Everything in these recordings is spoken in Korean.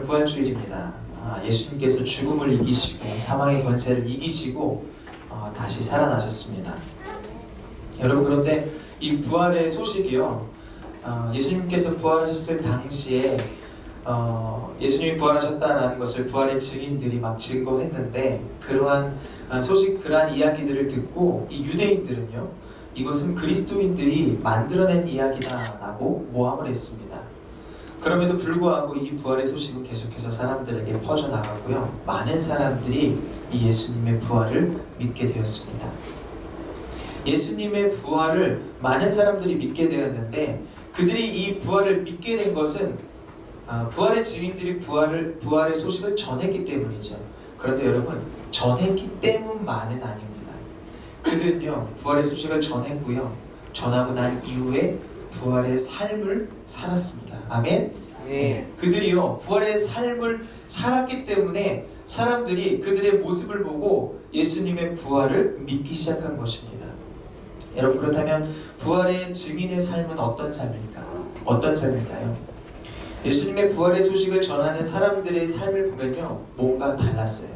오늘 부활주일입니다. 예수님께서 죽음을 이기시고 사망의 권세를 이기시고 다시 살아나셨습니다. 여러분, 그런데 이 부활의 소식이요, 예수님께서 부활하셨을 당시에 예수님이 부활하셨다라는 것을 부활의 증인들이 막 증거했는데, 그러한 소식, 그러한 이야기들을 듣고 이 유대인들은요, 이것은 그리스도인들이 만들어낸 이야기다라고 모함을 했습니다. 그럼에도 불구하고 이 부활의 소식은 계속해서 사람들에게 퍼져나가고요, 많은 사람들이 이 예수님의 부활을 믿게 되었습니다. 예수님의 부활을 많은 사람들이 믿게 되었는데, 그들이 이 부활을 믿게 된 것은 부활의 증인들이 부활의 소식을 전했기 때문이죠. 그런데 여러분, 전했기 때문만은 아닙니다. 그들은요, 부활의 소식을 전했고요, 전하고 난 이후에 부활의 삶을 살았습니다. 아멘? 아멘. 그들이요, 부활의 삶을 살았기 때문에 사람들이 그들의 모습을 보고 예수님의 부활을 믿기 시작한 것입니다. 여러분, 그렇다면 부활의 증인의 삶은 어떤 삶일까? 어떤 삶일까요? 예수님의 부활의 소식을 전하는 사람들의 삶을 보면요, 뭔가 달랐어요.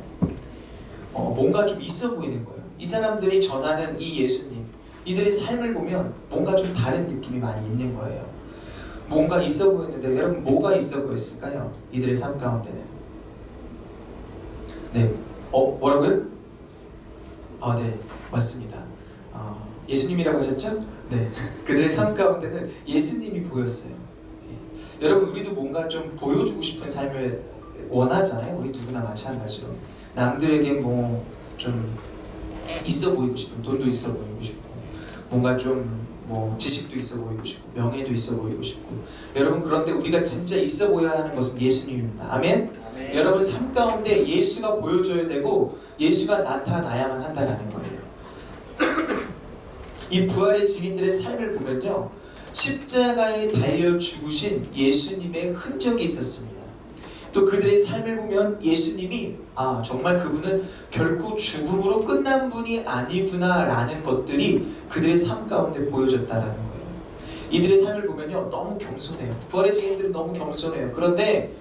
뭔가 좀 있어 보이는 거예요. 이 사람들이 전하는 이 예수님, 이들의 삶을 보면 뭔가 좀 다른 느낌이 많이 있는 거예요. 뭔가 있어 보이는데, 여러분, 뭐가 있어 보였을까요? 이들의 삶 가운데는. 네, 뭐라고요? 네, 맞습니다. 예수님이라고 하셨죠? 네, 그들의 삶 가운데는 예수님이 보였어요. 여러분, 우리도 뭔가 좀 보여주고 싶은 삶을 원하잖아요. 우리 누구나 마찬가지로. 남들에게 뭐 좀 있어 보이고 싶은, 돈도 있어 보이고 싶고, 뭔가 좀 뭐 지식도 있어 보이고 싶고, 명예도 있어 보이고 싶고. 여러분, 그런데 우리가 진짜 있어 보여야 하는 것은 예수님입니다. 아멘? 아멘. 여러분, 삶 가운데 예수가 보여줘야 되고 예수가 나타나야만 한다는 거예요. 이 부활의 증인들의 삶을 보면요, 십자가에 달려 죽으신 예수님의 흔적이 있었습니다. 또 그들의 삶을 보면 예수님이 정말 그분은 결코 죽음으로 끝난 분이 아니구나 라는 것들이 그들의 삶 가운데 보여졌다라는 거예요. 이들의 삶을 보면요, 너무 겸손해요. 부활의 증인들은 너무 겸손해요. 그런데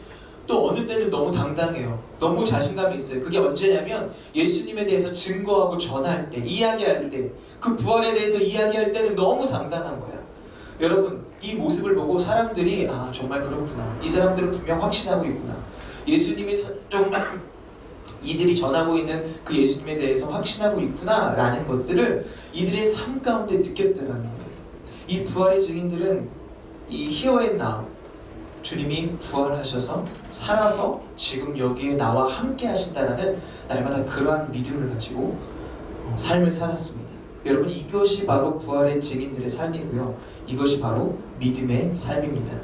또 어느 때는 너무 당당해요. 너무 자신감이 있어요. 그게 언제냐면 예수님에 대해서 증거하고 전할 때, 이야기할 때, 그 부활에 대해서 이야기할 때는 너무 당당한 거야. 여러분, 이 모습을 보고 사람들이 정말 그렇구나, 이 사람들은 분명 확신하고 있구나, 예수님이 정말 이들이 전하고 있는 그 예수님에 대해서 확신하고 있구나 라는 것들을 이들의 삶 가운데 느꼈다는 거예요. 이 부활의 증인들은 이 Here and Now, 주님이 부활하셔서 살아서 지금 여기에 나와 함께 하신다라는 날마다 그러한 믿음을 가지고 삶을 살았습니다. 여러분, 이것이 바로 부활의 증인들의 삶이고요, 이것이 바로 믿음의 삶입니다.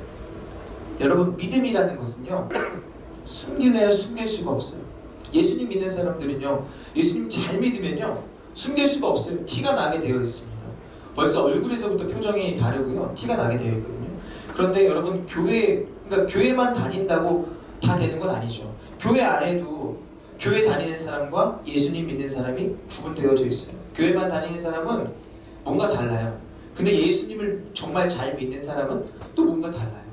여러분, 믿음이라는 것은요, 숨길래야 숨길 수가 없어요. 예수님 믿는 사람들은요, 예수님 잘 믿으면요, 숨길 수가 없어요. 티가 나게 되어 있습니다. 벌써 얼굴에서부터 표정이 다르고요, 티가 나게 되어 있거든요. 그런데 여러분, 그러니까 교회만 다닌다고 다 되는 건 아니죠. 교회 안에도 교회 다니는 사람과 예수님 믿는 사람이 구분되어져 있어요. 교회만 다니는 사람은 뭔가 달라요. 근데 예수님을 정말 잘 믿는 사람은 또 뭔가 달라요.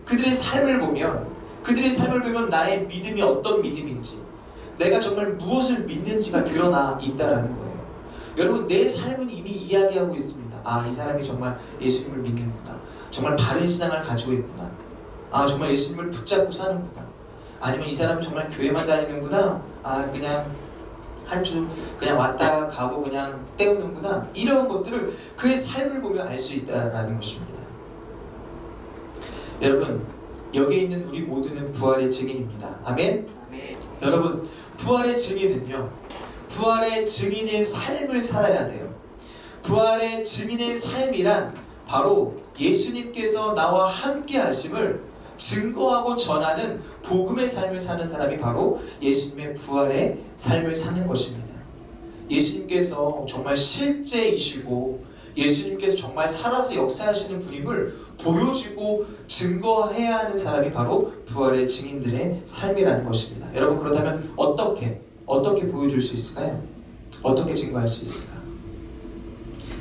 그들의 삶을 보면 나의 믿음이 어떤 믿음인지, 내가 정말 무엇을 믿는지가 드러나 있다라는 거예요. 여러분, 내 삶은 이미 이야기하고 있습니다. 이 사람이 정말 예수님을 믿는구나, 정말 바른 신앙을 가지고 있구나, 정말 예수님을 붙잡고 사는구나, 아니면 이 사람은 정말 교회만 다니는구나, 그냥 한 주 그냥 왔다 가고 그냥 때우는구나, 이런 것들을 그의 삶을 보며 알 수 있다라는 것입니다. 여러분, 여기에 있는 우리 모두는 부활의 증인입니다. 아멘? 아멘. 여러분, 부활의 증인은요, 부활의 증인의 삶을 살아야 돼요. 부활의 증인의 삶이란 바로 예수님께서 나와 함께 하심을 증거하고 전하는 복음의 삶을 사는 사람이 바로 예수님의 부활의 삶을 사는 것입니다. 예수님께서 정말 실제이시고 예수님께서 정말 살아서 역사하시는 분임을 보여주고 증거해야 하는 사람이 바로 부활의 증인들의 삶이라는 것입니다. 여러분, 그렇다면 어떻게 보여줄 수 있을까요? 어떻게 증거할 수 있을까?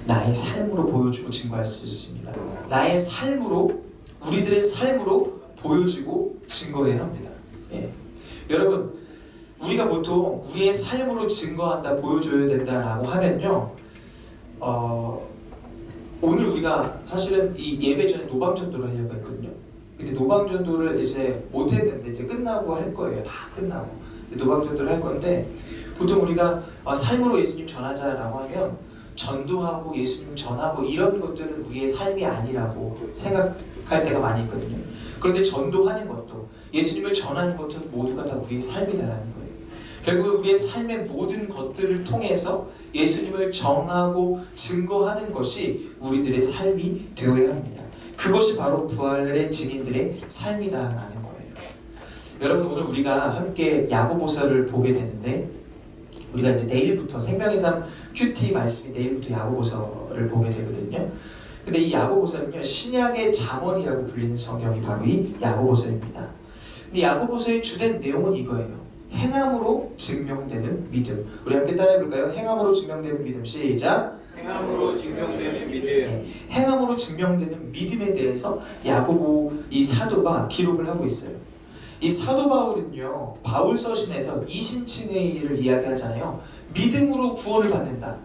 나의 삶으로 보여주고 증거할 수 있습니다. 나의 삶으로, 우리들의 삶으로 보여주고 증거해야 합니다. 예. 여러분, 우리가 보통 우리의 삶으로 증거한다, 보여줘야 된다라고 하면요, 오늘 우리가 사실은 이 예배 전에 노방전도를 하려고 했거든요. 근데 노방전도를 이제 못했는데 이제 끝나고 할 거예요. 다 끝나고 노방전도를 할 건데, 보통 우리가 삶으로 예수님 전하자라고 하면 전도하고 예수님 전하고 이런 것들은 우리의 삶이 아니라고 생각할 때가 많이 있거든요. 그런데 전도하는 것도 예수님을 전하는 것도 모두가 다 우리의 삶이다라는 거예요. 결국 우리의 삶의 모든 것들을 통해서 예수님을 정하고 증거하는 것이 우리들의 삶이 되어야 합니다. 그것이 바로 부활의 증인들의 삶이다라는 거예요. 여러분, 오늘 우리가 함께 야고보서를 보게 되는데, 우리가 이제 내일부터 생명의 삶 큐티 말씀이 내일부터 야고보서를 보게 되거든요. 근데 이 야고보서는요, 신약의 잠언이라고 불리는 성경이 바로 이 야고보서입니다. 근데 야고보서의 주된 내용은 이거예요. 행함으로 증명되는 믿음. 우리 함께 따라해볼까요? 행함으로 증명되는 믿음. 시작. 행함으로 증명되는 믿음. 네, 행함으로 증명되는 믿음에 대해서 야고보 이 사도가 기록을 하고 있어요. 이 사도 바울은요, 바울 서신에서 이신칭의 일을 이야기하잖아요. 믿음으로 구원을 받는다.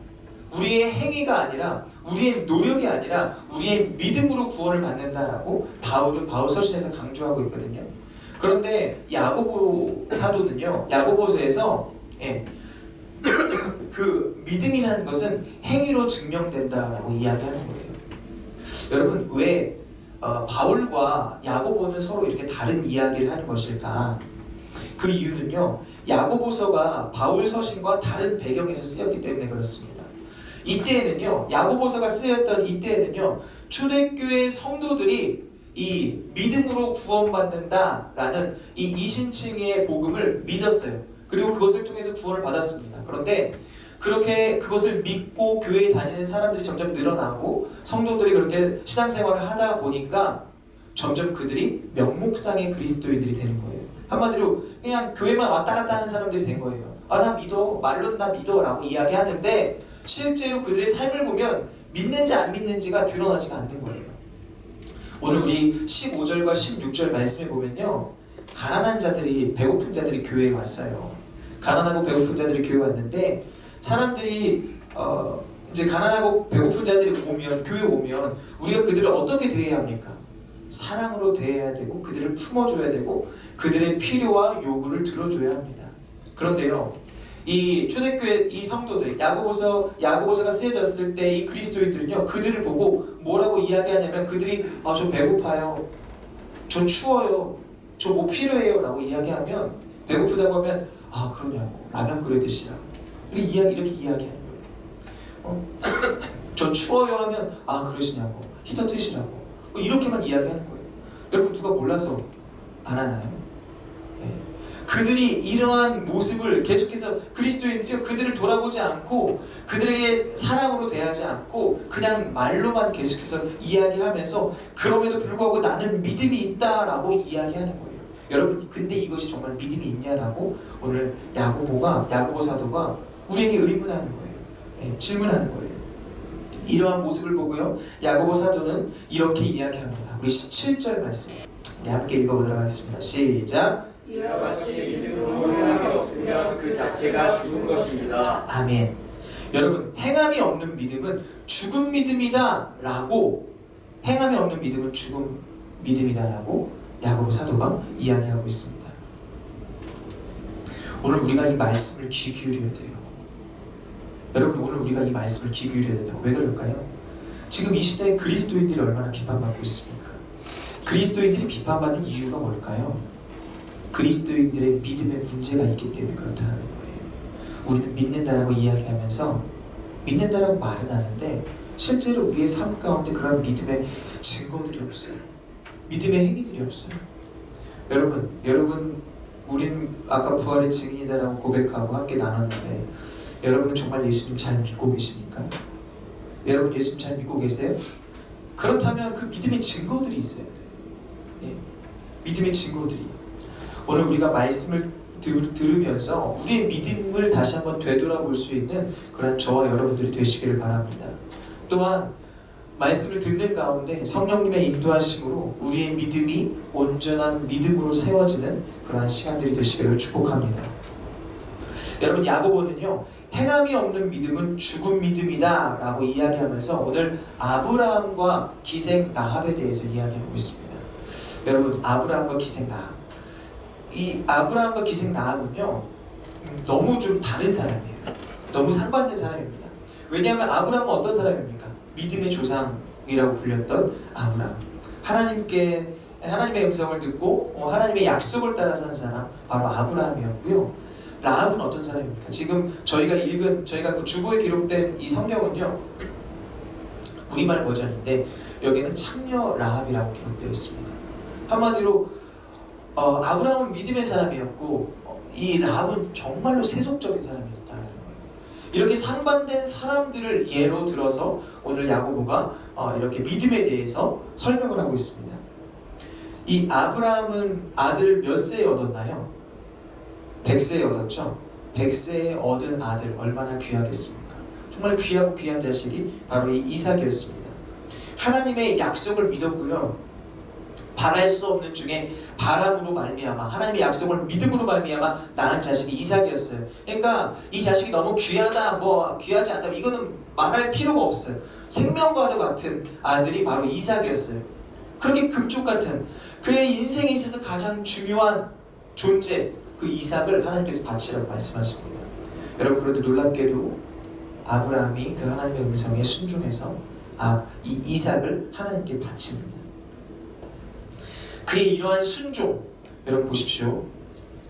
우리의 행위가 아니라, 우리의 노력이 아니라 우리의 믿음으로 구원을 받는다라고 바울은 바울 서신에서 강조하고 있거든요. 그런데 야고보 사도는요, 야고보서에서 그 믿음이라는 것은 행위로 증명된다라고 이야기하는 거예요. 여러분, 왜 바울과 야고보는 서로 이렇게 다른 이야기를 하는 것일까? 그 이유는요, 야고보서가 바울 서신과 다른 배경에서 쓰였기 때문에 그렇습니다. 이때에는요, 야고보서가 쓰였던 이때에는요, 초대교회 성도들이 이 믿음으로 구원받는다라는 이 이신칭의 복음을 믿었어요. 그리고 그것을 통해서 구원을 받았습니다. 그런데 그렇게 그것을 믿고 교회에 다니는 사람들이 점점 늘어나고 성도들이 그렇게 신앙생활을 하다 보니까 점점 그들이 명목상의 그리스도인들이 되는 거예요. 한마디로 그냥 교회만 왔다 갔다 하는 사람들이 된 거예요. 아, 나 믿어, 말로는 나 믿어 라고 이야기하는데 실제로 그들의 삶을 보면 믿는지 안 믿는지가 드러나지가 않는 거예요. 오늘 우리 15절과 16절 말씀에 보면요, 가난한 자들이, 배고픈 자들이 교회에 왔어요. 가난하고 배고픈 자들이 교회에 왔는데, 사람들이 이제 가난하고 배고픈 자들이 오면, 교회에 오면 우리가 그들을 어떻게 대해야 합니까? 사랑으로 대해야 되고, 그들을 품어줘야 되고, 그들의 필요와 요구를 들어줘야 합니다. 그런데요, 이 초대교회 이 성도들, 야고보서가 쓰여졌을 때 이 그리스도인들은요, 그들을 보고 뭐라고 이야기하냐면, 그들이 저 배고파요, 저 추워요, 저 뭐 필요해요 라고 이야기하면, 배고프다고 하면 그러냐고, 라면 끓여 드시라고 이렇게 이야기하는 거예요. 저 추워요 하면 그러시냐고, 히터 트시라고, 이렇게만 이야기하는 거예요. 여러분, 누가 몰라서 안 하나요? 그들이 이러한 모습을 계속해서 그리스도인들이 그들을 돌아보지 않고 그들에게 사랑으로 대하지 않고 그냥 말로만 계속해서 이야기하면서 그럼에도 불구하고 나는 믿음이 있다라고 이야기하는 거예요. 여러분, 근데 이것이 정말 믿음이 있냐라고 오늘 야고보 사도가 우리에게 의문하는 거예요. 질문하는 거예요. 이러한 모습을 보고요, 야고보 사도는 이렇게 이야기합니다. 우리 17절 말씀 우리 함께 읽어보도록 하겠습니다. 시작. 이와 같이 믿음으로 행함이 없으면 그 자체가 죽은 것입니다. 아멘. 여러분, 행함이 없는 믿음은 죽은 믿음이다 라고, 행함이 없는 믿음은 죽은 믿음이다 라고 야고보 사도가 이야기하고 있습니다. 오늘 우리가 이 말씀을 귀 기울여야 돼요. 여러분, 오늘 우리가 이 말씀을 귀 기울여야 된다고. 왜 그럴까요? 지금 이 시대에 그리스도인들이 얼마나 비판받고 있습니까? 그리스도인들이 비판받는 이유가 뭘까요? 그리스도인들의 믿음에 문제가 있기 때문에 그렇다는 거예요. 우리는 믿는다라고 이야기하면서 믿는다라고 말은 하는데 실제로 우리의 삶 가운데 그런 믿음의 증거들이 없어요. 믿음의 행위들이 없어요. 여러분, 우린 아까 부활의 증인이다라고 고백하고 함께 나눴는데, 여러분은 정말 예수님 잘 믿고 계십니까? 여러분, 예수님 잘 믿고 계세요? 그렇다면 그 믿음의 증거들이 있어야 돼요. 믿음의 증거들이. 오늘 우리가 말씀을 들으면서 우리의 믿음을 다시 한번 되돌아볼 수 있는 그런 저와 여러분들이 되시기를 바랍니다. 또한 말씀을 듣는 가운데 성령님의 인도하심으로 우리의 믿음이 온전한 믿음으로 세워지는 그러한 시간들이 되시기를 축복합니다. 여러분, 야고보는요, 행함이 없는 믿음은 죽은 믿음이다 라고 이야기하면서 오늘 아브라함과 기생 라합에 대해서 이야기하고 있습니다. 여러분, 아브라함과 기생 라합, 이 아브라함과 기생 라합은요 너무 좀 다른 사람이에요. 너무 상반된 사람입니다. 왜냐하면 아브라함은 어떤 사람입니까? 믿음의 조상이라고 불렸던 아브라함, 하나님의 음성을 듣고 하나님의 약속을 따라 산 사람, 바로 아브라함이었고요. 라합은 어떤 사람입니까? 지금 저희가 그 주보에 기록된 이 성경은요 우리말 버전인데 여기는 창녀 라합이라고 기록되어 있습니다. 한마디로 아브라함은 믿음의 사람이었고 이 라합은 정말로 세속적인 사람이었다는 거예요. 이렇게 상반된 사람들을 예로 들어서 오늘 야고보가 이렇게 믿음에 대해서 설명을 하고 있습니다. 이 아브라함은 아들 몇 세에 얻었나요? 100세에 얻었죠. 100세에 얻은 아들 얼마나 귀하겠습니까? 정말 귀하고 귀한 자식이 바로 이 이삭이었습니다. 하나님의 약속을 믿었고요. 바랄 수 없는 중에 바람으로 말미암아 하나님의 약속을 믿음으로 말미암아 낳은 자식이 이삭이었어요. 그러니까 이 자식이 너무 귀하다, 귀하지 않다, 이거는 말할 필요가 없어요. 생명과도 같은 아들이 바로 이삭이었어요. 그렇게 금쪽 같은 그의 인생에 있어서 가장 중요한 존재, 그 이삭을 하나님께서 바치라고 말씀하십니다. 여러분, 그런데 놀랍게도 아브라함이 그 하나님의 음성에 순종해서 이 이삭을 하나님께 바칩니다. 그의 이러한 순종, 여러분 보십시오.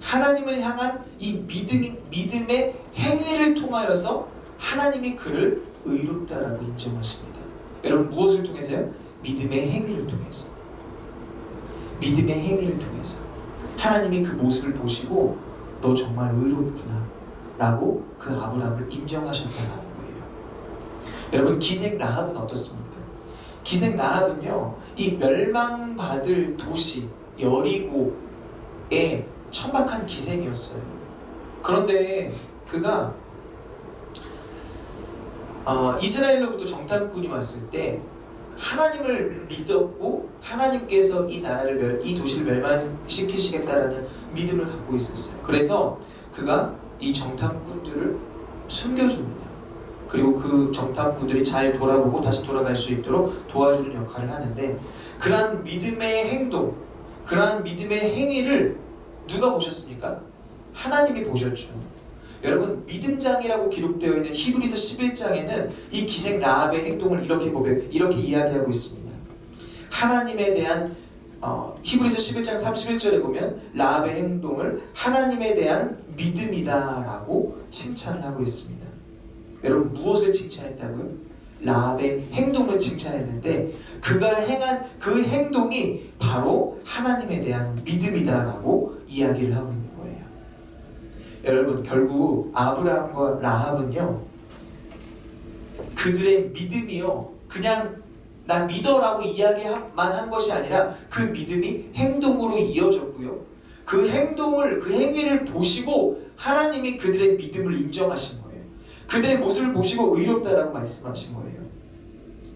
하나님을 향한 이 믿음의 행위를 통하여서 하나님이 그를 의롭다라고 인정하십니다. 여러분, 무엇을 통해서요? 믿음의 행위를 통해서. 믿음의 행위를 통해서 하나님이 그 모습을 보시고 너 정말 의롭구나 라고 그 아브라함을 인정하셨다는 거예요. 여러분, 기생 라합은 어떻습니까? 기생 라합은요 이 멸망받을 도시 여리고의 천박한 기생이었어요. 그런데 그가 이스라엘로부터 정탐꾼이 왔을 때 하나님을 믿었고 하나님께서 이 도시를 멸망시키시겠다라는 믿음을 갖고 있었어요. 그래서 그가 이 정탐꾼들을 숨겨줍니다. 그리고 그 정탐꾼들이 잘 돌아보고 다시 돌아갈 수 있도록 도와주는 역할을 하는데, 그러한 믿음의 행동, 그러한 믿음의 행위를 누가 보셨습니까? 하나님이 보셨죠. 여러분, 믿음장이라고 기록되어 있는 히브리서 11장에는 이 기생 라합의 행동을 이렇게 이야기하고 있습니다. 하나님에 대한 히브리서 11장 31절에 보면 라합의 행동을 하나님에 대한 믿음이다라고 칭찬을 하고 있습니다. 여러분, 무엇을 칭찬했다고요? 라합의 행동을 칭찬했는데 그가 행한 그 행동이 바로 하나님에 대한 믿음이다라고 이야기를 하고 있는 거예요. 여러분, 결국 아브라함과 라합은요 그들의 믿음이요 그냥 나 믿어라고 이야기만 한 것이 아니라 그 믿음이 행동으로 이어졌고요. 그 행위를 보시고 하나님이 그들의 믿음을 인정하신 거예요. 그들의 모습을 보시고 의롭다라고 말씀하신 거예요.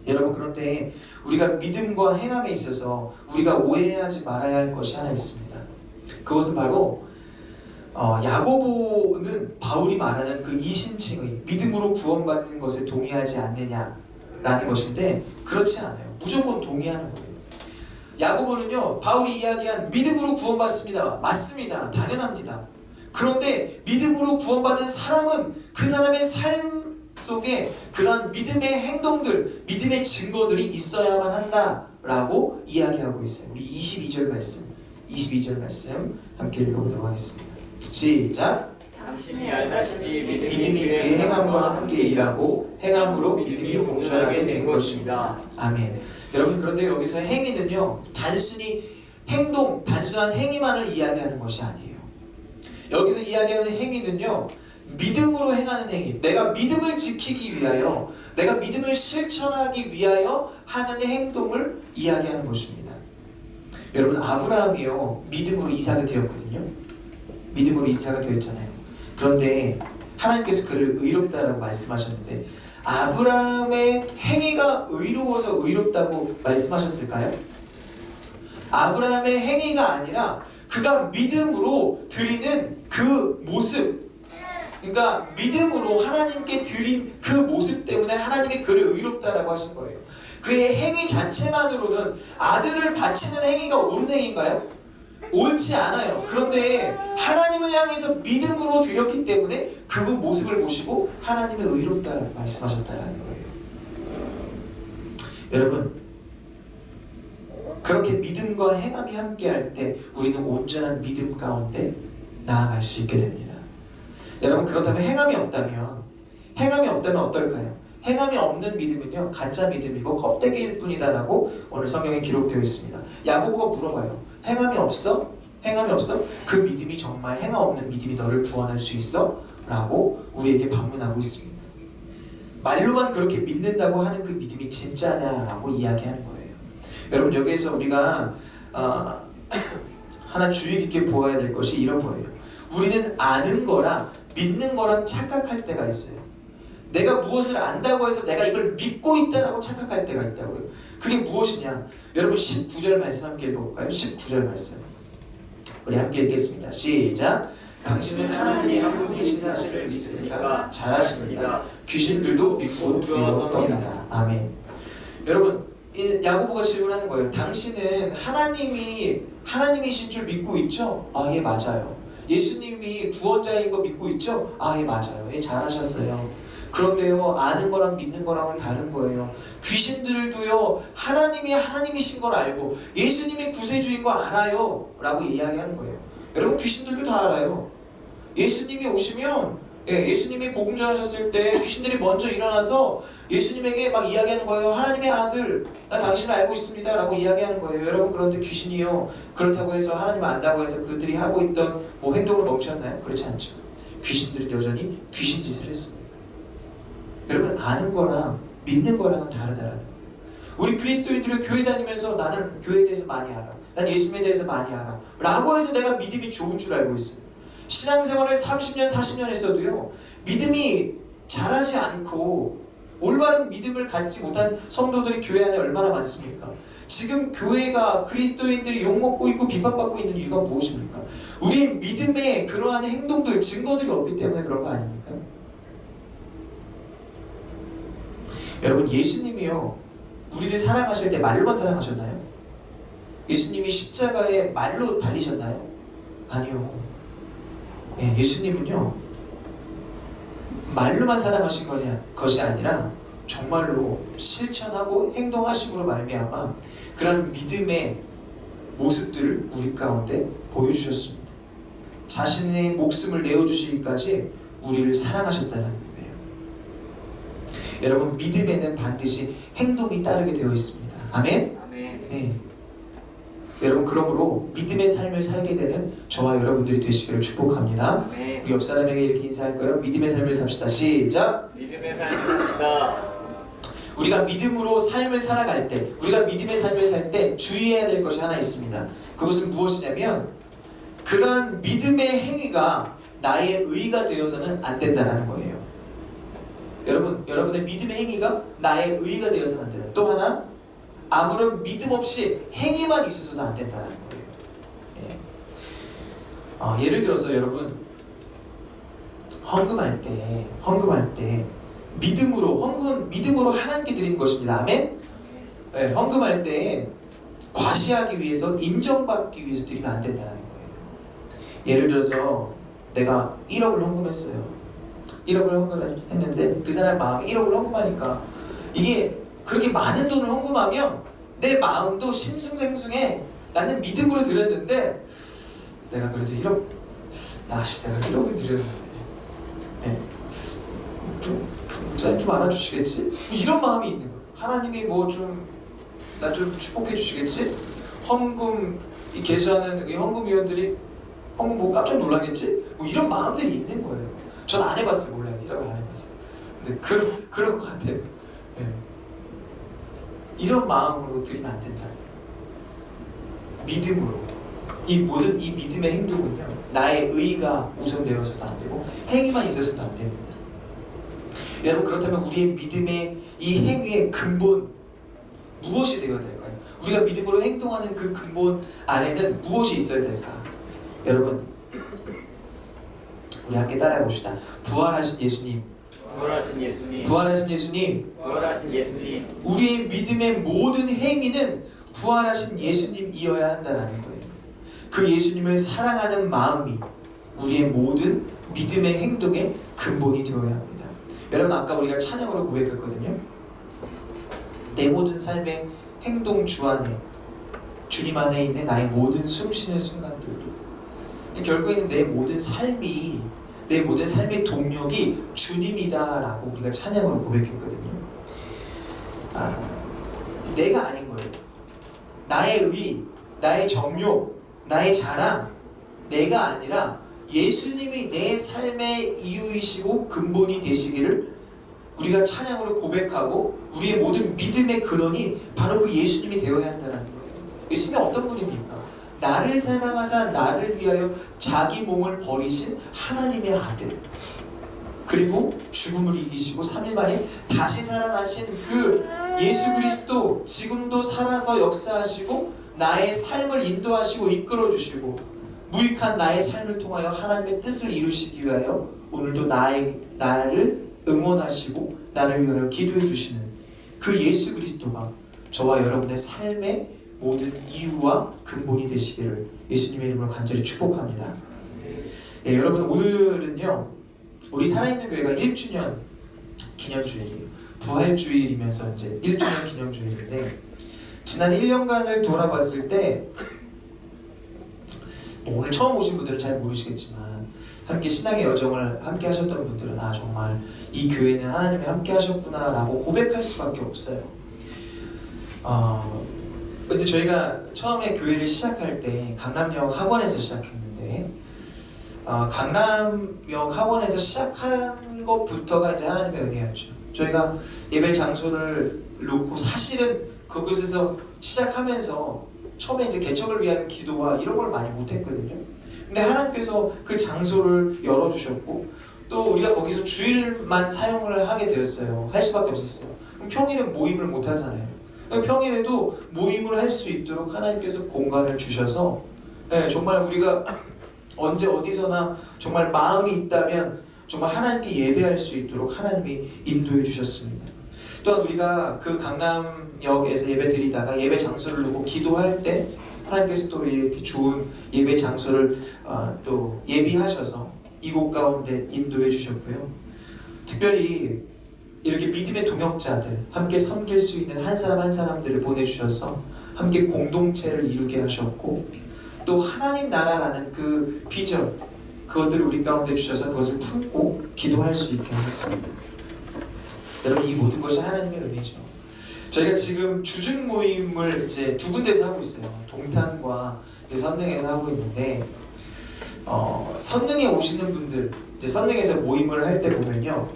여러분, 그런데 우리가 믿음과 행함에 있어서 우리가 오해하지 말아야 할 것이 하나 있습니다. 그것은 바로 야고보는 바울이 말하는 그 이신칭의 믿음으로 구원받는 것에 동의하지 않느냐라는 것인데 그렇지 않아요. 무조건 동의하는 거예요. 야고보는요 바울이 이야기한 믿음으로 구원받습니다. 맞습니다. 당연합니다. 그런데 믿음으로 구원받은 사람은 그 사람의 삶 속에 그런 믿음의 행동들, 믿음의 증거들이 있어야만 한다라고 이야기하고 있어요. 우리 22절 말씀 함께 읽어보도록 하겠습니다. 시작. 당신이 알다시피 믿음이 그의 행함과 함께 일하고 행함으로 믿음이 온전하게 된 것입니다. 아멘. 여러분, 그런데 여기서 행위는요 단순한 행위만을 이야기하는 것이 아니에요. 여기서 이야기하는 행위는요 믿음으로 행하는 행위, 내가 믿음을 지키기 위하여, 내가 믿음을 실천하기 위하여 하는 행동을 이야기하는 것입니다. 여러분, 아브라함이요 믿음으로 이삭을 되었거든요. 믿음으로 이삭을 되었잖아요. 그런데 하나님께서 그를 의롭다라고 말씀하셨는데 아브라함의 행위가 의로워서 의롭다고 말씀하셨을까요? 아브라함의 행위가 아니라 그가 믿음으로 드리는 그 모습, 그러니까 믿음으로 하나님께 드린 그 모습 때문에 하나님이 그를 의롭다라고 하신 거예요. 그의 행위 자체만으로는 아들을 바치는 행위가 옳은 행위인가요? 옳지 않아요. 그런데 하나님을 향해서 믿음으로 드렸기 때문에 그 모습을 보시고 하나님의 의롭다라고 말씀하셨다는 거예요. 여러분, 그렇게 믿음과 행함이 함께할 때 우리는 온전한 믿음 가운데 나아갈 수 있게 됩니다. 여러분, 그렇다면 행함이 없다면 어떨까요? 행함이 없는 믿음은요, 가짜 믿음이고 껍데기일 뿐이다라고 오늘 성경에 기록되어 있습니다. 야고보가 물어봐요. 행함이 없어? 행함이 없어? 그 믿음이 정말 행함 없는 믿음이 너를 구원할 수 있어? 라고 우리에게 반문하고 있습니다. 말로만 그렇게 믿는다고 하는 그 믿음이 진짜냐라고 이야기하는 거예요. 여러분, 여기에서 우리가 하나 주의 깊게 보아야 될 것이 이런 거예요. 우리는 아는 거랑 믿는 거랑 착각할 때가 있어요. 내가 무엇을 안다고 해서 내가 이걸 믿고 있다라고 착각할 때가 있다고요. 그게 무엇이냐? 여러분, 19절 말씀 함께 읽어볼까요? 19절 말씀 우리 함께 읽겠습니다. 시작. 당신은 하나님이 한 분이신 사실을 믿으니까 잘하십니다. 귀신들도 믿고 두려워 떱니다. 아멘. 여러분, 야고보가 질문하는 거예요. 당신은 하나님이신 줄 믿고 있죠? 아, 예, 맞아요. 예수님이 구원자인 거 믿고 있죠? 아, 예, 맞아요. 예, 잘하셨어요. 그런데요, 아는 거랑 믿는 거랑은 다른 거예요. 귀신들도요, 하나님이신 걸 알고 예수님이 구세주인 거 알아요 라고 이야기하는 거예요. 여러분, 귀신들도 다 알아요. 예수님이 오시면, 예수님이 복음 전하셨을 때 귀신들이 먼저 일어나서 예수님에게 막 이야기하는 거예요. 하나님의 아들, 나 당신을 알고 있습니다 라고 이야기하는 거예요. 여러분, 그런데 귀신이요, 그렇다고 해서 하나님을 안다고 해서 그들이 하고 있던 행동을 멈췄나요? 그렇지 않죠. 귀신들은 여전히 귀신 짓을 했습니다. 여러분, 아는 거랑 믿는 거랑은 다르다라는 거예요. 우리 그리스도인들이 교회 다니면서 나는 교회에 대해서 많이 알아, 난 예수님에 대해서 많이 알아 라고 해서 내가 믿음이 좋은 줄 알고 있어요. 신앙생활을 30년, 40년 했어도요, 믿음이 자라지 않고 올바른 믿음을 갖지 못한 성도들이 교회 안에 얼마나 많습니까? 지금 교회가 그리스도인들이 욕먹고 있고 비판받고 있는 이유가 무엇입니까? 우리 믿음의 그러한 행동들, 증거들이 없기 때문에 그런 거 아닙니까? 여러분, 예수님이요, 우리를 사랑하실 때 말로만 사랑하셨나요? 예수님이 십자가에 말로 달리셨나요? 아니요. 예수님은요, 말로만 사랑하신 것이 아니라 정말로 실천하고 행동하심으로 말미암아 그런 믿음의 모습들을 우리 가운데 보여주셨습니다. 자신의 목숨을 내어주시기까지 우리를 사랑하셨다는 거예요. 여러분, 믿음에는 반드시 행동이 따르게 되어 있습니다. 아멘? 아멘. 네. 여러분, 그러므로 믿음의 삶을 살게 되는 저와 여러분들이 되시기를 축복합니다. 아멘. 우리 옆 사람에게 이렇게 인사할까요? 믿음의 삶을 삽시다. 시작! 믿음의 삶을 삽시다. 우리가 믿음으로 삶을 살아갈 때, 우리가 믿음의 삶을 살 때 주의해야 될 것이 하나 있습니다. 그것은 무엇이냐면, 그런 믿음의 행위가 나의 의가 되어서는 안 된다는 거예요. 여러분의 믿음의 행위가 나의 의가 되어서는 안 된다. 또 하나, 아무런 믿음 없이 행위만 있어서도 안 된다는 거예요. 예를 들어서 여러분, 헌금할 때 믿음으로 하나님께 드리는 것입니다. 아멘? 네, 헌금할 때 과시하기 위해서, 인정받기 위해서 드리면 안 된다는 거예요. 예를 들어서 내가 1억을 헌금했어요. 1억을 헌금했는데 그 사람 마음이 1억을 헌금하니까 이게 그렇게 많은 돈을 헌금하면 내 마음도 심숭생숭해. 나는 믿음으로 드렸는데 내가 그래도 1억, 내가 1억을 드렸는데 목사님 좀 알아주시겠지? 이런 마음이 있는 거예요. 하나님이 나 좀 축복해 주시겠지? 헌금 개수하는 이 헌금위원들이 헌금 보고 깜짝 놀라겠지? 이런 마음들이 있는 거예요. 전 안 해봤어요. 몰라요. 이런 거 안 해봤어요. 근데 그럴 것 같아요. 이런 마음으로 드리면 안 된다. 믿음으로. 이 믿음의 행동은요, 나의 의가 우선되어서도 안 되고 행위만 있어서도 안 됩니다. 여러분, 그렇다면 우리의 믿음의 이 행위의 근본 무엇이 되어야 될까요? 우리가 믿음으로 행동하는 그 근본 안에는 무엇이 있어야 될까? 여러분, 우리 함께 따라해 봅시다. 부활하신 예수님, 부활하신 예수님, 부활하신 예수님, 부활하신 예수님, 우리의 믿음의 모든 행위는 부활하신 예수님이어야 한다는 거예요. 그 예수님을 사랑하는 마음이 우리의 모든 믿음의 행동의 근본이 되어야 합니다. 여러분, 아까 우리가 찬양으로 고백했거든요. 내 모든 삶의 행동 주 안에, 주님 안에 있는 나의 모든 숨쉬는 순간들도, 결국에는 내 모든 삶이, 내 모든 삶의 동력이 주님이다라고 우리가 찬양으로 고백했거든요. 내가 아닌 거예요. 나의 의, 나의 정욕, 나의 자랑, 내가 아니라 예수님이 내 삶의 이유이시고 근본이 되시기를 우리가 찬양으로 고백하고, 우리의 모든 믿음의 근원이 바로 그 예수님이 되어야 한다는 거예요. 예수님이 어떤 분입니까? 나를 사랑하사 나를 위하여 자기 몸을 버리신 하나님의 아들, 그리고 죽음을 이기시고 3일 만에 다시 살아나신 그 예수 그리스도, 지금도 살아서 역사하시고 나의 삶을 인도하시고 이끌어주시고 무익한 나의 삶을 통하여 하나님의 뜻을 이루시기 위하여 오늘도 나를 응원하시고 나를 위하여 기도해 주시는 그 예수 그리스도가 저와 여러분의 삶의 모든 이유와 근본이 되시기를 예수님의 이름으로 간절히 축복합니다. 네, 여러분, 오늘은요 우리 살아있는 교회가 1주년 기념주일이에요. 부활주일이면서 이제 1주년 기념주일인데, 지난 1년간을 돌아봤을 때 오늘 처음 오신 분들은 잘 모르시겠지만 함께 신앙의 여정을 함께 하셨던 분들은 정말 이 교회는 하나님이 함께 하셨구나 라고 고백할 수밖에 없어요. 근데 저희가 처음에 교회를 시작할 때 강남역 학원에서 시작했는데, 강남역 학원에서 시작한 것부터가 이제 하나님의 은혜였죠. 저희가 예배 장소를 놓고 사실은 그곳에서 시작하면서 처음에 이제 개척을 위한 기도와 이런 걸 많이 못했거든요. 근데 하나님께서 그 장소를 열어주셨고, 또 우리가 거기서 주일만 사용을 하게 되었어요. 할 수밖에 없었어요. 그럼 평일은 모임을 못 하잖아요. 평일에도 모임을 할 수 있도록 하나님께서 공간을 주셔서, 정말 우리가 언제 어디서나 정말 마음이 있다면 정말 하나님께 예배할 수 있도록 하나님이 인도해 주셨습니다. 또한 우리가 그 강남역에서 예배 드리다가 예배 장소를 놓고 기도할 때 하나님께서 또 이렇게 좋은 예배 장소를 또 예비하셔서 이곳 가운데 인도해 주셨고요. 특별히 이렇게 믿음의 동역자들, 함께 섬길 수 있는 한 사람 한 사람들을 보내주셔서 함께 공동체를 이루게 하셨고, 또 하나님 나라라는 그 비전, 그것들을 우리 가운데 주셔서 그것을 품고 기도할 수 있게 하셨습니다. 여러분, 이 모든 것이 하나님의 은혜죠. 저희가 지금 주중 모임을 이제 두 군데서 하고 있어요. 동탄과 이제 선릉에서 하고 있는데, 선릉에 오시는 분들, 이제 선릉에서 모임을 할 때 보면요,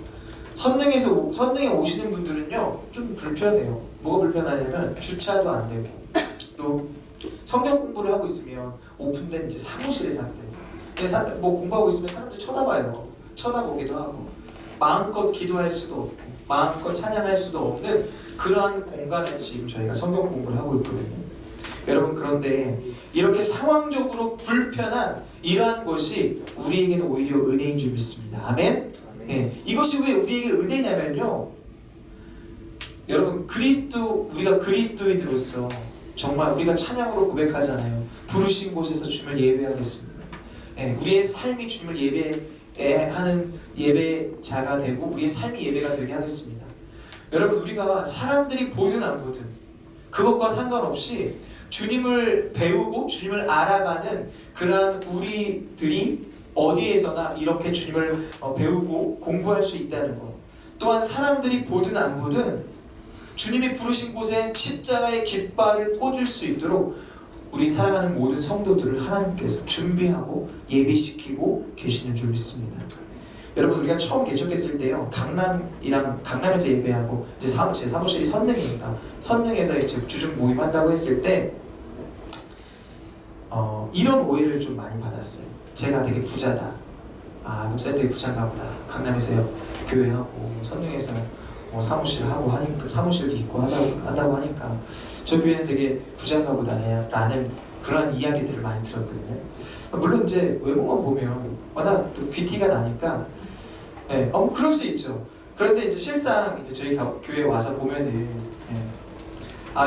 선릉에 오시는 분들은요 좀 불편해요. 뭐가 불편하냐면 주차도 안 되고, 또 성경 공부를 하고 있으면 오픈된 이제 사무실에서 하게 돼요. 뭐 공부하고 있으면 사람들이 쳐다보기도 하고, 마음껏 기도할 수도 없고 마음껏 찬양할 수도 없는 그러한 공간에서 지금 저희가 성경 공부를 하고 있거든요. 여러분, 그런데 이렇게 상황적으로 불편한 이러한 것이 우리에게는 오히려 은혜인 줄 믿습니다. 아멘? 이것이 왜 우리에게 은혜냐면요, 여러분, 우리가 그리스도인으로서 정말 우리가 찬양으로 고백하잖아요. 부르신 곳에서 주님을 예배하겠습니다. 우리의 삶이 주님을 예배하는 예배자가 되고 우리의 삶이 예배가 되게 하겠습니다. 여러분, 우리가 사람들이 보든 안 보든 그것과 상관없이 주님을 배우고 주님을 알아가는 그러한 우리들이 어디에서나 이렇게 주님을 배우고 공부할 수 있다는 것, 또한 사람들이 보든 안 보든 주님이 부르신 곳에 십자가의 깃발을 꽂을 수 있도록 우리 사랑하는 모든 성도들을 하나님께서 준비하고 예비시키고 계시는 줄 믿습니다. 여러분, 우리가 처음 개척했을 때요, 강남에서 예배하고, 이제 제 사무실이 선릉이니까 선릉에서 이제 주중 모임 한다고 했을 때 이런 오해를 좀 많이 받았어요. 제가 되게 부자다. 목사님 되게 부자인가 보다. 강남에서 교회하고 선릉에서 사무실 하고 하니까 사무실도 있고 한다고 하니까 저 교회는 되게 부자인가 보다라는 그런 이야기들을 많이 들었거든요. 물론 이제 외모만 보면 워낙 또 귀티가 나니까 그럴 수 있죠. 그런데 이제 실상 이제 저희 교회 와서 보면은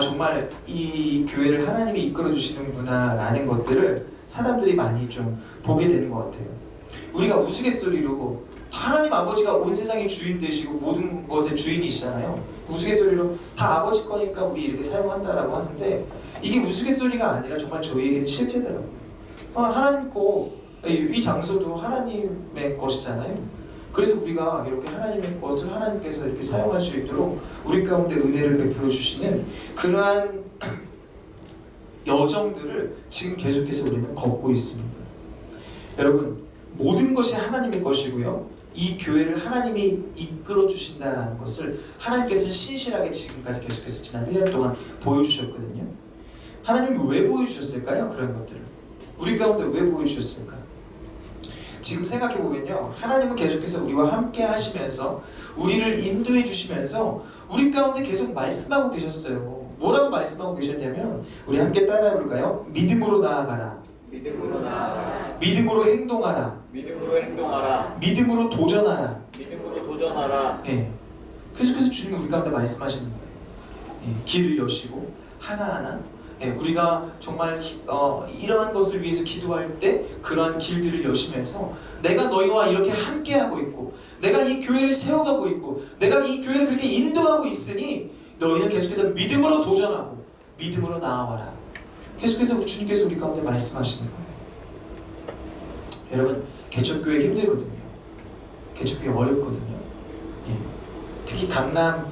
정말 이 교회를 하나님이 이끌어 주시는구나라는 것들을 사람들이 많이 좀 보게 되는 것 같아요. 우리가 우스갯소리로 하나님 아버지가 온 세상의 주인 되시고 모든 것의 주인이시잖아요. 우스갯소리로 다 아버지 거니까 우리 이렇게 사용한다라고 하는데 이게 우스갯소리가 아니라 정말 저희에게는 실제더라고요. 하나님 이 장소도 하나님의 것이잖아요. 그래서 우리가 이렇게 하나님의 것을 하나님께서 이렇게 사용할 수 있도록 우리 가운데 은혜를 베풀어 주시는 그러한 여정들을 지금 계속해서 우리는 걷고 있습니다. 여러분, 모든 것이 하나님의 것이고요. 이 교회를 하나님이 이끌어 주신다는 것을 하나님께서는 신실하게 지금까지 계속해서 지난 1년 동안 보여주셨거든요. 하나님이 왜 보여주셨을까요? 그런 것들을. 우리 가운데 왜 보여주셨을까? 지금 생각해보면요. 하나님은 계속해서 우리와 함께 하시면서 우리를 인도해 주시면서 우리 가운데 계속 말씀하고 계셨어요. 뭐라고 말씀하고 계셨냐면 우리 함께 따라해 볼까요? 믿음으로 나아가라. 믿음으로 나아가라. 믿음으로 행동하라. 믿음으로 행동하라. 믿음으로 도전하라. 믿음으로 도전하라. 계속해서 주님이 우리 가운데 말씀하시는 거예요. 길을 여시고 하나하나 우리가 정말 이러한 것을 위해서 기도할 때 그러한 길들을 여시면서 내가 너희와 이렇게 함께하고 있고 내가 이 교회를 세워가고 있고 내가 이 교회를 그렇게 인도하고 있으니 너희는 계속해서 믿음으로 도전하고 믿음으로 나아와라. 계속해서 주님께서 우리 가운데 말씀하시는 거예요. 여러분, 개척교회 힘들거든요. 개척교회 어렵거든요. 특히 강남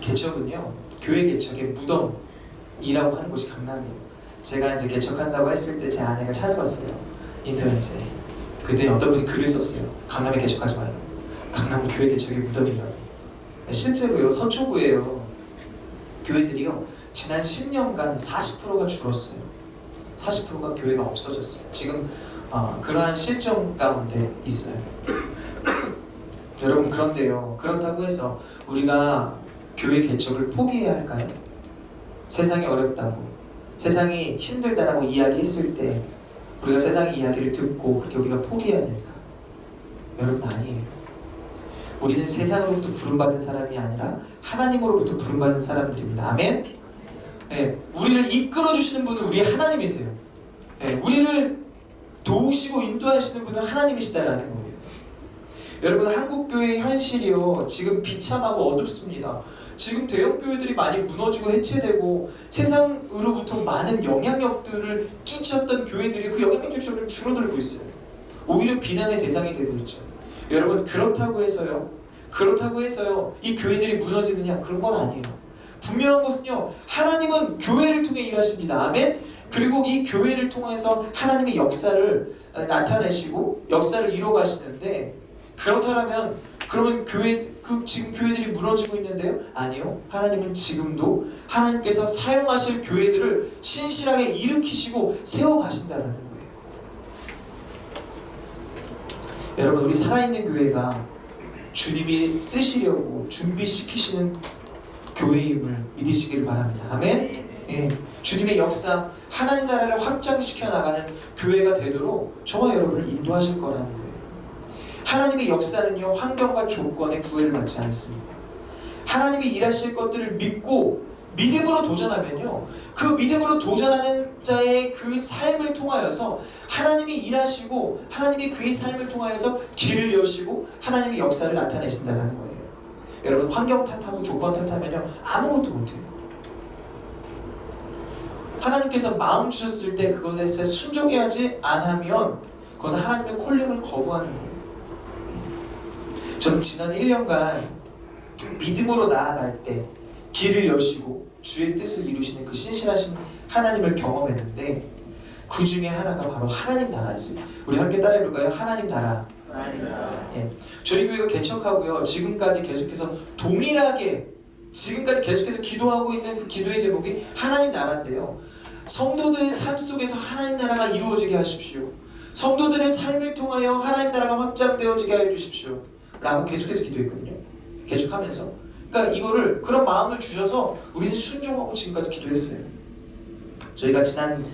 개척은요, 교회 개척의 무덤이라고 하는 곳이 강남이에요. 제가 이제 개척한다고 했을 때 제 아내가 찾아봤어요. 인터넷에. 그때 어떤 분이 글을 썼어요. 강남에 개척하지 말라고. 강남은 교회 개척의 무덤이라고. 실제로요, 서초구에요. 교회들이요, 지난 10년간 40%가 줄었어요. 40%가 교회가 없어졌어요. 지금 그러한 실정 가운데 있어요. 여러분, 그런데요, 그렇다고 해서 우리가 교회 개척을 포기해야 할까요? 세상이 어렵다고, 세상이 힘들다라고 이야기했을 때 우리가 세상의 이야기를 듣고 그렇게 우리가 포기해야 될까? 여러분, 아니에요. 우리는 세상으로부터 부름받은 사람이 아니라 하나님으로부터 부름받은 사람들입니다. 아멘? 우리를 이끌어주시는 분은 우리 하나님이세요. 우리를 도우시고 인도하시는 분은 하나님이시다라는 거예요. 여러분, 한국교회의 현실이요, 지금 비참하고 어둡습니다. 지금 대형교회들이 많이 무너지고 해체되고 세상으로부터 많은 영향력들을 끼쳤던 교회들이 그 영향력들이 점점 줄어들고 있어요. 오히려 비난의 대상이 되고 있죠. 여러분, 그렇다고 해서요 이 교회들이 무너지느냐? 그런 건 아니에요. 분명한 것은요, 하나님은 교회를 통해 일하십니다. 아멘? 그리고 이 교회를 통해서 하나님의 역사를 나타내시고 역사를 이루어가시는데, 그렇다면 그러면 지금 교회들이 무너지고 있는데요? 아니요. 하나님은 지금도 하나님께서 사용하실 교회들을 신실하게 일으키시고 세워가신다는 거예요. 여러분, 우리 살아있는 교회가 주님이 쓰시려고 준비시키시는 교회임을 믿으시길 바랍니다. 아멘? 주님의 역사, 하나님 나라를 확장시켜 나가는 교회가 되도록 저와 여러분을 인도하실 거라는 거예요. 하나님의 역사는요, 환경과 조건에 구애를 받지 않습니다. 하나님이 일하실 것들을 믿고 믿음으로 도전하면요, 그 믿음으로 도전하는 자의 그 삶을 통하여서 하나님이 일하시고 하나님이 그의 삶을 통하여서 길을 여시고 하나님의 역사를 나타내신다는 거예요. 여러분, 환경 탓하고 조건 탓하면요, 아무것도 못해요. 하나님께서 마음 주셨을 때 그것에 순종하지 않으면 그건 하나님의 콜링을 거부하는 거예요. 저는 지난 1년간 믿음으로 나아갈 때 길을 여시고 주의 뜻을 이루시는 그 신실하신 하나님을 경험했는데, 그 중에 하나가 바로 하나님 나라였어요. 우리 함께 따라해볼까요? 하나님 나라. 저희 교회가 개척하고요, 지금까지 계속해서 동일하게 지금까지 계속해서 기도하고 있는 그 기도의 제목이 하나님 나라인데요, 성도들의 삶 속에서 하나님 나라가 이루어지게 하십시오. 성도들의 삶을 통하여 하나님 나라가 확장되어지게 해주십시오. 라고 계속해서 기도했거든요. 계속하면서. 그러니까 이거를 그런 마음을 주셔서 우리는 순종하고 지금까지 기도했어요. 저희가 지난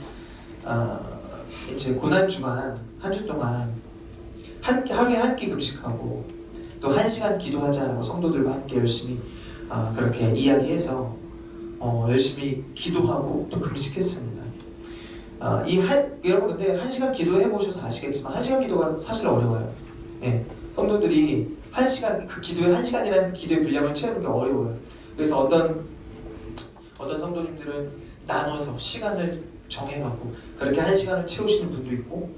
이제 고난 주간 한 주 동안 하루에 한 끼 금식하고 또 1시간 기도하자라고 성도들과 함께 열심히 그렇게 이야기해서 열심히 기도하고 또 금식했습니다. 여러분 근데 1시간 기도해 보셔서 아시겠지만 1시간 기도가 사실 어려워요. 예, 성도들이 1시간 그 기도의 1시간이라는 그 기도의 분량을 채우는 게 어려워요. 그래서 어떤 성도님들은 나눠서 시간을 정해가고 그렇게 1시간을 채우시는 분도 있고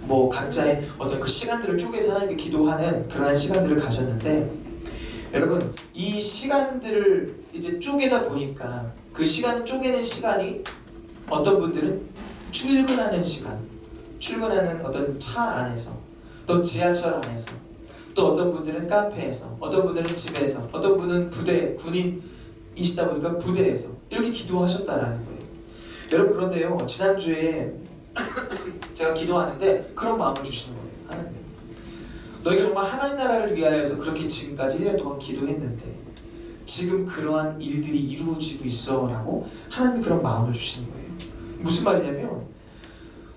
뭐 각자의 어떤 그 시간들을 쪼개서 하나님께 기도하는 그러한 시간들을 가졌는데 여러분 이 시간들을 이제 쪼개다 보니까 그 시간을 쪼개는 시간이 어떤 분들은 출근하는 시간, 출근하는 어떤 차 안에서 또 지하철 안에서 또 어떤 분들은 카페에서 어떤 분들은 집에서 어떤 분은 부대 군인이시다 보니까 부대에서 이렇게 기도하셨다라는 거예요. 여러분 그런데요 지난주에 제가 기도하는데 그런 마음을 주시는 거예요. 하나님 너희가 정말 하나님 나라를 위하여서 그렇게 지금까지 1년 동안 기도했는데 지금 그러한 일들이 이루어지고 있어 라고 하나님이 그런 마음을 주시는 거예요. 무슨 말이냐면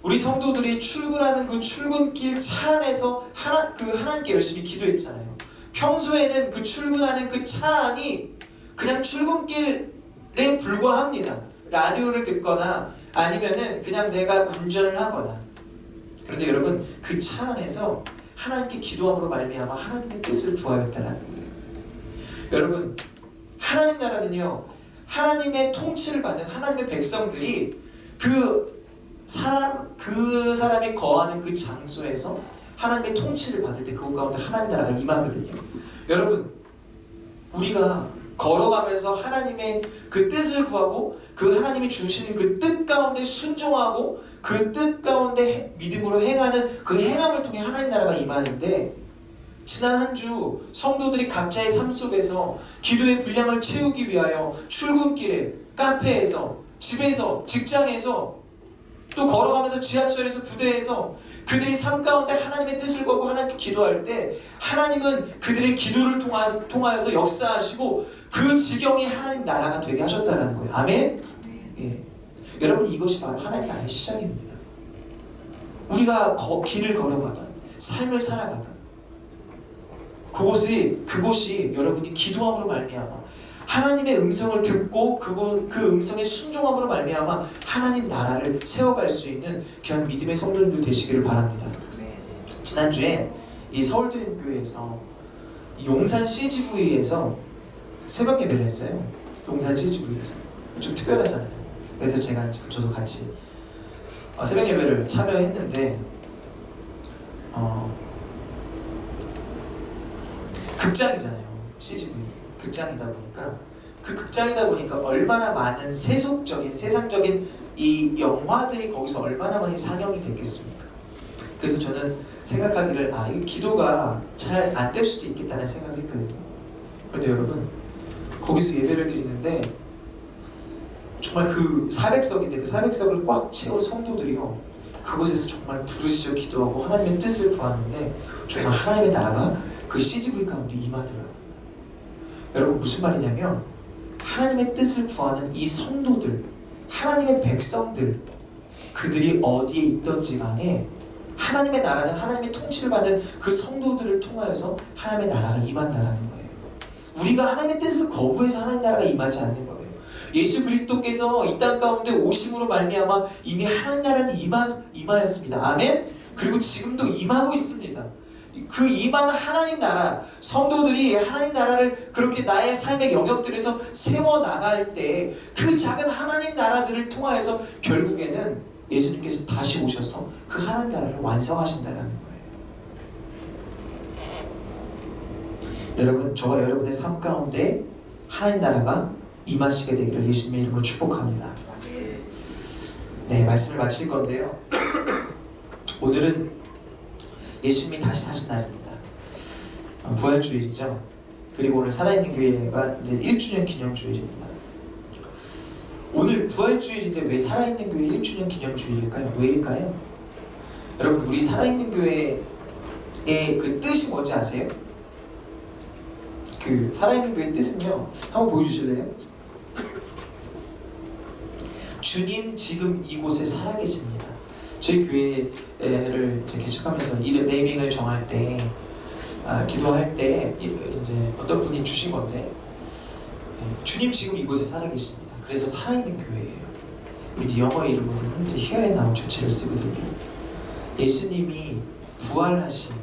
우리 성도들이 출근하는 그 출근길 차 안에서 하나님께 열심히 기도했잖아요. 평소에는 그 출근하는 그 차 안이 그냥 출근길에 불과합니다. 라디오를 듣거나 아니면은 그냥 내가 운전을 하거나. 그런데 여러분 그 차 안에서 하나님께 기도함으로 말미암아 하나님의 뜻을 구하였다라는 거예요. 여러분 하나님 나라는요 하나님의 통치를 받는 하나님의 백성들이 그 사람이 거하는 그 장소에서 하나님의 통치를 받을 때 그곳 가운데 하나님 나라가 임하거든요. 여러분 우리가 걸어가면서 하나님의 그 뜻을 구하고 그 하나님이 주시는 그 뜻 가운데 순종하고 그 뜻 가운데 믿음으로 행하는 그 행함을 통해 하나님 나라가 임하는데 지난 한 주 성도들이 각자의 삶 속에서 기도의 분량을 채우기 위하여 출근길에 카페에서 집에서 직장에서 또 걸어가면서 지하철에서 부대에서 그들이 삶 가운데 하나님의 뜻을 구하고 하나님께 기도할 때 하나님은 그들의 기도를 통하여서 역사하시고 그 지경이 하나님 나라가 되게 하셨다는 거예요. 아멘? 예. 여러분 이것이 바로 하나님 나라의 시작입니다. 우리가 길을 걸어가던 삶을 살아가던 그곳이 여러분이 기도함으로 말미암아 하나님의 음성을 듣고 그 음성에 순종함으로 말미암아 하나님 나라를 세워갈 수 있는 귀한 믿음의 성도님들 되시기를 바랍니다. 지난주에 이 서울드림교회에서 용산 CGV에서 새벽 예배를 했어요. 용산 CGV에서 좀 특별하잖아요. 그래서 저도 같이 새벽 예배를 참여했는데 극장이잖아요. CGV 극장이다 보니까 얼마나 많은 세상적인 이 영화들이 거기서 얼마나 많이 상영이 됐겠습니까? 그래서 저는 생각하기를 이 기도가 잘 안 될 수도 있겠다는 생각을 했거든요. 그런데 여러분 거기서 예배를 드리는데 정말 그 400석인데 그 400석을 꽉 채운 성도들이요 그곳에서 정말 부르짖어 기도하고 하나님의 뜻을 구하는데 정말 하나님의 나라가 그 CGV 가운데 임하더라고요. 여러분 무슨 말이냐면 하나님의 뜻을 구하는 이 성도들 하나님의 백성들 그들이 어디에 있던지 간에 하나님의 나라는 하나님의 통치를 받는 그 성도들을 통하여서 하나님의 나라가 임한다라는 거예요. 우리가 하나님의 뜻을 거부해서 하나님 나라가 임하지 않는 거예요. 예수 그리스도께서 이 땅 가운데 오심으로 말미암아 이미 하나님 나라는 임하였습니다. 아멘? 그리고 지금도 임하고 있습니다. 그 임하는 하나님 나라 성도들이 하나님 나라를 그렇게 나의 삶의 영역들에서 세워나갈 때 그 작은 하나님 나라들을 통하여서 결국에는 예수님께서 다시 오셔서 그 하나님 나라를 완성하신다는 거예요. 여러분 저와 여러분의 삶 가운데 하나님 나라가 임하시게 되기를 예수님의 이름으로 축복합니다. 네, 말씀을 마칠 건데요. 오늘은 예수님이 다시 사신 날입니다. 부활주일이죠. 그리고 오늘 살아있는 교회가 이제 1주년 기념주일입니다. 오늘 부활주일인데 왜 살아있는 교회 1주년 기념주일일까요? 왜일까요? 여러분 우리 살아있는 교회 그 뜻이 뭔지 아세요? 그 살아있는 교회의 뜻은요, 한번 보여주실래요? 주님 지금 이곳에 살아계십니다. 저희 교회를 이제 개척하면서 네이밍을 정할 때, 기도할 때 이제 어떤 분이 주신 건데, 주님 지금 이곳에 살아계십니다. 그래서 살아있는 교회예요. 우리 영어 이름으로는 이제 Here and Now 처치를 쓰거든요. 예수님이 부활하신,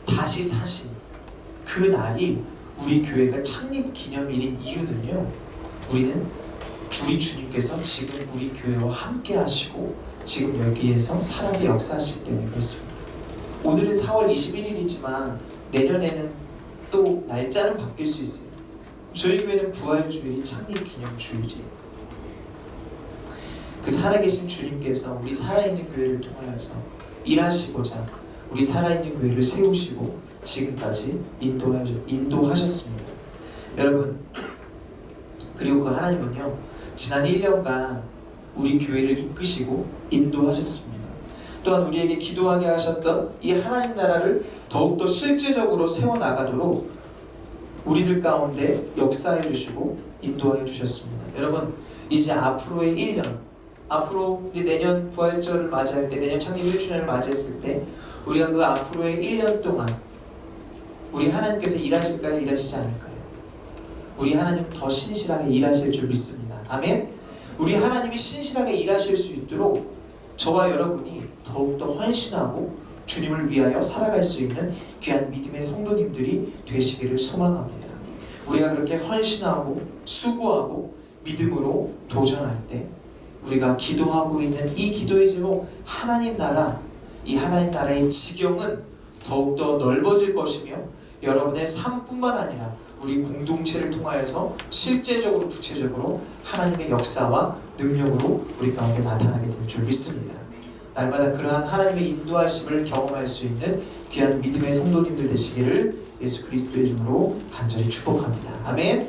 다시 사신 그 날이 우리 교회가 창립 기념일인 이유는요, 우리 주님께서 지금 우리 교회와 함께 하시고 지금 여기에서 살아서 역사하시기 때문에 그렇습니다. 오늘은 4월 21일이지만 내년에는 또 날짜는 바뀔 수 있어요. 저희 교회는 부활주일이 창립기념주일이에요. 그 살아계신 주님께서 우리 살아있는 교회를 통하여서 일하시고자 우리 살아있는 교회를 세우시고 지금까지 인도하셨습니다. 여러분, 그리고 그 하나님은요, 지난 1년간 우리 교회를 이끄시고 인도하셨습니다. 또한 우리에게 기도하게 하셨던 이 하나님 나라를 더욱더 실제적으로 세워나가도록 우리들 가운데 역사해 주시고 인도해 주셨습니다. 여러분, 이제 앞으로의 1년, 앞으로 이제 내년 부활절을 맞이할 때, 내년 창립 1주년을 맞이했을 때 우리가 그 앞으로의 1년 동안 우리 하나님께서 일하실까요? 일하시지 않을까요? 우리 하나님 더 신실하게 일하실 줄 믿습니다. 아멘? 우리 하나님이 신실하게 일하실 수 있도록 저와 여러분이 더욱더 헌신하고 주님을 위하여 살아갈 수 있는 귀한 믿음의 성도님들이 되시기를 소망합니다. 우리가 그렇게 헌신하고 수고하고 믿음으로 도전할 때 우리가 기도하고 있는 이 기도의 제목 하나님 나라, 이 하나님 나라의 지경은 더욱더 넓어질 것이며 여러분의 삶뿐만 아니라 우리 공동체를 통하여서 실제적으로 구체적으로 하나님의 역사와 능력으로 우리 가운데 나타나게 될 줄 믿습니다. 날마다 그러한 하나님의 인도하심을 경험할 수 있는 귀한 믿음의 성도님들 되시기를 예수 그리스도의 이름으로 간절히 축복합니다. 아멘.